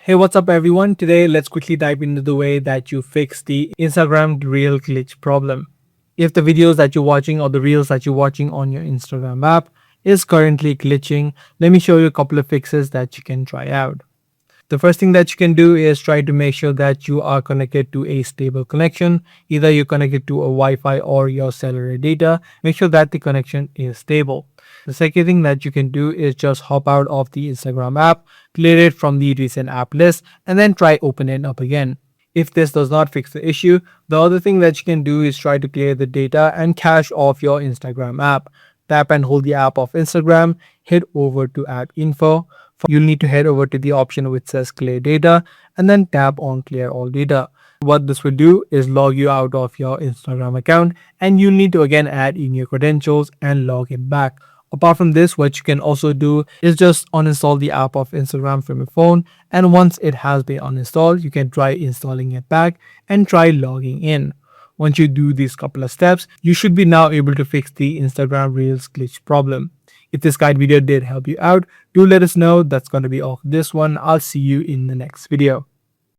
Hey, what's up everyone? Today, let's quickly dive into the way that you fix the Instagram reel glitch problem. If the videos that you're watching or the reels that you're watching on your Instagram app is currently glitching, let me show you a couple of fixes that you can try out. The first thing that you can do is try to make sure that you are connected to a stable connection. Either you're connected to a Wi-Fi or your cellular data. Make sure that the connection is stable. The second thing that you can do is just hop out of the Instagram app, clear it from the recent app list, and then try open it up again. If this does not fix the issue, the other thing that you can do is try to clear the data and cache off your Instagram app. Tap and hold the app of Instagram, head over to app info. You'll need to head over to the option which says clear data and then tap on clear all data. What this will do is log you out of your Instagram account and you'll need to again add in your credentials and log in back. Apart from this, what you can also do is just uninstall the app of Instagram from your phone, and once it has been uninstalled, you can try installing it back and try logging in. Once you do these couple of steps, you should be now able to fix the Instagram Reels glitch problem. If this guide video did help you out, do let us know. That's going to be all for this one. I'll see you in the next video.